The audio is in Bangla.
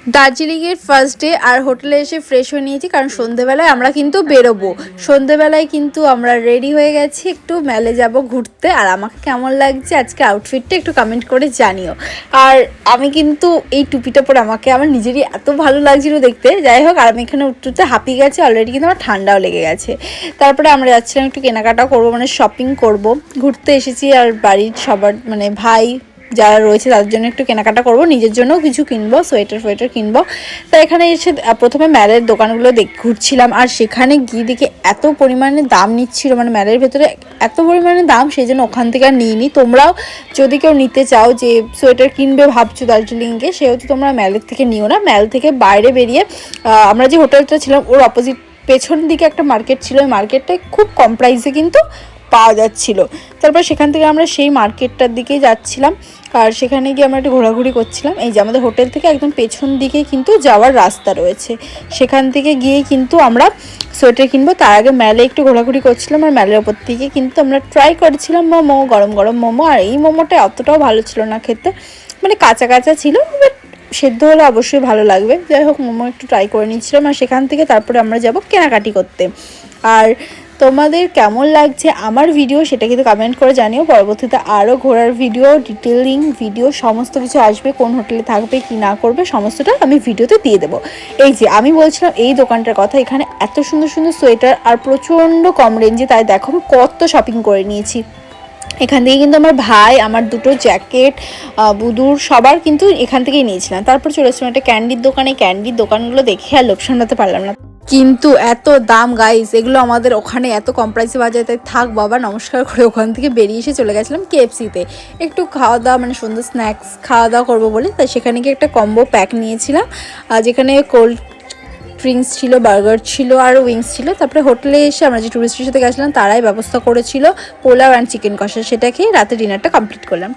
দার্জিলিংয়ের ফার্স্ট ডে আর হোটেলে এসে ফ্রেশ হয়ে নিয়েছি, কারণ সন্ধেবেলায় আমরা কিন্তু বেরোবো। সন্ধেবেলায় কিন্তু আমরা রেডি হয়ে গেছি, একটু মেলে যাব ঘুরতে। আর আমাকে কেমন লাগছে আজকে আউটফিটটা একটু কমেন্ট করে জানিও। আর আমি কিন্তু এই টুপিটা পরে আমার নিজেরই এত ভালো লাগছিল দেখতে। যাই হোক, আর আমি এখানে উঠতে হাঁপিয়ে গেছে অলরেডি, কিন্তু আমার ঠান্ডাও লেগে গেছে। তারপরে আমরা যাচ্ছিলাম একটু কেনাকাটা করবো, মানে শপিং করব। ঘুরতে এসেছি আর বাড়ির সবার মানে ভাই যারা রয়েছে তাদের জন্য একটু কেনাকাটা করব, নিজের জন্যও কিছু কিনবো, সোয়েটার কিনবো। তো এখানে এসে প্রথমে ম্যালের দোকানগুলো ঘুরছিলাম, আর সেখানে গিয়ে দেখে এত পরিমাণে দাম নিচ্ছিল, মানে ম্যালের ভেতরে এত পরিমাণে দাম, সেই জন্য ওখান থেকে আর নিইনি। তোমরাও যদি কেউ নিতে চাও, যে সোয়েটার কিনবে ভাবছো দার্জিলিংয়ে, সেহেতু তোমরা ম্যালের থেকে নিও না। ম্যাল থেকে বাইরে বেরিয়ে আমরা যে হোটেলটা ছিলাম ওর অপোজিট পেছন দিকে একটা মার্কেট ছিল, ওই মার্কেটটায় খুব কম প্রাইসে কিন্তু পাওয়া যাচ্ছিল। তারপর সেখান থেকে আমরা সেই মার্কেটটার দিকেই যাচ্ছিলাম, আর সেখানে গিয়ে আমরা একটু ঘোরাঘুরি করছিলাম। এই যে আমাদের হোটেল থেকে একদম পেছন দিকে কিন্তু যাওয়ার রাস্তা রয়েছে, সেখান থেকে গিয়েই কিন্তু আমরা সোয়েটার কিনবো। তার আগে মেলে একটু ঘোরাঘুরি করছিলাম, আর মেলের ওপর থেকে কিন্তু আমরা ট্রাই করেছিলাম মোমো, গরম গরম মোমো। আর এই মোমোটা অতটাও ভালো ছিল না খেতে, মানে কাঁচা কাঁচা ছিল, বাট সেদ্ধ হলে অবশ্যই ভালো লাগবে। যাই হোক, মোমো একটু ট্রাই করে নিচ্ছিলাম, আর সেখান থেকে তারপরে আমরা যাব কেনাকাটি করতে। আর তোমাদের কেমন লাগছে আমার ভিডিও সেটা কিন্তু কমেন্ট করে জানিও। পরবর্তীতে আরও ঘোরার ভিডিও, ডিটেলিং ভিডিও সমস্ত কিছু আসবে, কোন হোটেলে থাকবে কি না করবে সমস্তটা আমি ভিডিওতে দিয়ে দেবো। এই যে আমি বলছিলাম এই দোকানটার কথা, এখানে এত সুন্দর সুন্দর সোয়েটার আর প্রচণ্ড কম রেঞ্জে, তাই দেখো আমি কত শপিং করে নিয়েছি। এখান থেকে কিন্তু আমার ভাই, আমার দুটো জ্যাকেট, বুদুর সবার কিন্তু এখান থেকেই নিয়েছিলাম। তারপর চলে এসেছিলাম একটা ক্যান্ডির দোকানে। ক্যান্ডির দোকানগুলো দেখে আর লোভ সামলাতে পারলাম না, কিন্তু এত দাম গাইস, এগুলো আমাদের ওখানে এত কম প্রাইসে পাওয়া যায়। তাই থাক বাবা, নমস্কার করে ওখান থেকে বেরিয়ে এসে চলে গেছিলাম কেএফসিতে একটু খাওয়া দাওয়া, মানে সন্ধ্যা স্ন্যাক্স খাওয়া দাওয়া করবো বলে। তাই সেখানে গিয়ে একটা কম্বো প্যাক নিয়েছিলাম, যেখানে কোল্ড ড্রিঙ্কস ছিল, বার্গার ছিল আর উইংস ছিল। তারপরে হোটেলে এসে আমরা যে টুরিস্টের সাথে গেছিলাম তারাই ব্যবস্থা করেছিল পোলাও অ্যান্ড চিকেন কষা, সেটা খেয়ে রাতে ডিনারটা কমপ্লিট করলাম।